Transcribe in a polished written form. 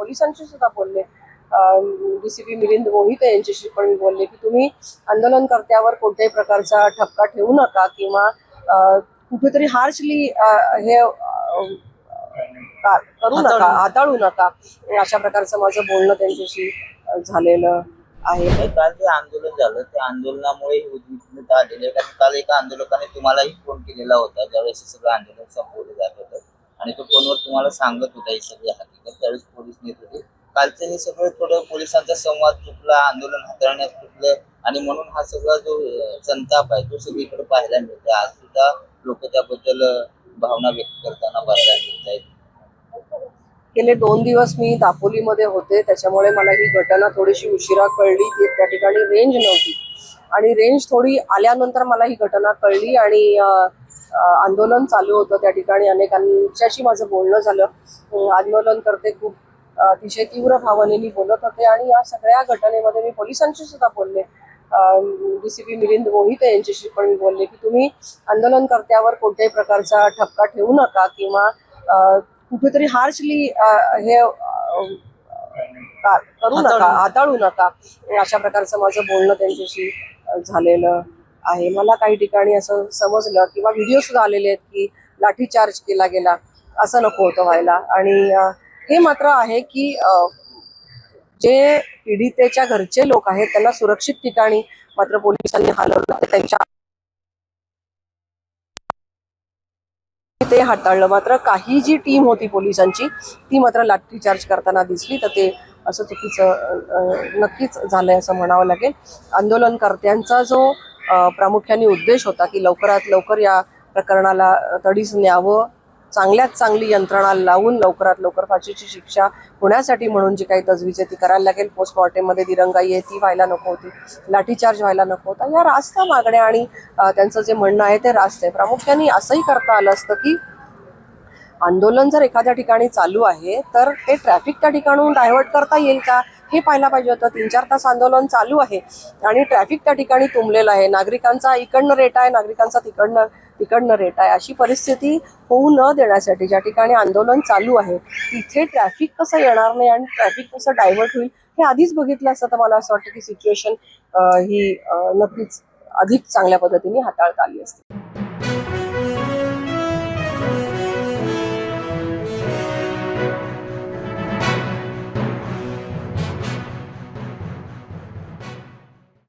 पोलिसांशी सुद्धा बोलले, डीसीपी मिलिंद मोहिते यांच्याशी पण मी बोलले की तुम्ही आंदोलनकर्त्यावर कोणत्याही प्रकारचा ठपका ठेवू नका किंवा कुठेतरी हार्शली हे करू नका, हाताळू नका, अशा प्रकारचं माझं बोलणं त्यांच्याशी झालेलं आहे. काल जे आंदोलन झालं त्या आंदोलनामुळे उद्विग्नता आलेली आहे, कारण काल एका आंदोलकाने तुम्हालाही फोन केलेला होता ज्यावेळेस हे सगळं आंदोलन संपवलं जात होतं आणि तो फोनवर तुम्हाला सांगत होता ही सगळी हकीकत, त्यावेळेस पोलीस नेत होते. कालचं हे सगळं थोडं पोलिसांचा संवाद चुकला, आंदोलन हाताळण्यात चुकलं आणि म्हणून हा सगळा जो संताप आहे तो सगळीकडे पाहायला मिळतो. आज सुद्धा लोक त्याबद्दल भावना व्यक्त करताना पाहायला मिळत आहेत. गेले 2 दिवस मी दापोलीमध्ये होते, त्याच्यामुळे मला ही घटना थोडीशी उशिरा कळली. त्या ठिकाणी रेंज नव्हती आणि रेंज थोडी आल्यानंतर मला ही घटना कळली आणि आंदोलन चालू होतं त्या ठिकाणी. अनेकांच्याशी माझं बोलणं झालं. आंदोलनकर्ते खूप अतिशय तीव्र भावनेने बोलत होते आणि या सगळ्या घटनेमध्ये मी पोलिसांशी सुद्धा बोलले, डीसीपी मिलिंद मोहिते यांच्याशी पण मी बोलले की तुम्ही आंदोलनकर्त्यावर कोणत्याही प्रकारचा ठपका ठेवू नका किंवा कुठेतरी हार्शली हे करू नका, हाताळू नका, अशा प्रकारचं माझं बोलणं त्यांच्याशी झालेलं आहे. मला काही ठिकाणी असं समजलं किंवा व्हिडिओ सुद्धा आलेले आहेत की लाठीचार्ज केला गेला, असं नको होतं व्हायला. आणि हे मात्र आहे की जे पीडितेच्या घरचे लोक आहेत त्यांना सुरक्षित ठिकाणी मात्र पोलिसांनी हलवलं, त्यांच्या ते हाताळलं. मात्र काही जी टीम होती पोलिसांची ती मात्र लाठीचार्ज करताना दिसली, तर ते असं चुकीचं नक्कीच झालंय असं म्हणावं लागेल. आंदोलनकर्त्यांचा जो प्रामुख्याने उद्देश होता की लवकरात लवकर या प्रकरणाला तडीस न्यावं, चांगल्यात चांगली यंत्रणा लावून लवकरात लवकर फाशीची शिक्षा होण्यासाठी म्हणून जी काही तजवीज आहे ती करायला लागेल. पोस्टमॉर्टेममध्ये दिरंगाई आहे ती व्हायला नको होती, लाठीचार्ज व्हायला नको होता. या रास्त मागण्या आणि त्यांचं जे म्हणणं आहे ते रास्त आहे. प्रामुख्याने असंही करता आलं असतं की आंदोलन जर एखाद्या ठिकाणी चालू आहे तर ते ट्रॅफिक त्या ठिकाणून डायव्हर्ट करता येईल का हे पाहायला पाहिजे होतं. 3-4 तास आंदोलन चालू आहे आणि ट्रॅफिक त्या ठिकाणी तुंबलेलं आहे, नागरिकांचा इकडनं रेट आहे, नागरिकांचा तिकडनं रेट आहे. अशी परिस्थिती होऊ न देण्यासाठी ज्या ठिकाणी आंदोलन चालू आहे तिथे ट्रॅफिक कसं येणार नाही आणि ट्रॅफिक कसं डायव्हर्ट होईल हे आधीच बघितलं असतं तर मला असं वाटतं की सिच्युएशन ही नक्कीच अधिक चांगल्या पद्धतीने हाताळता आली असते.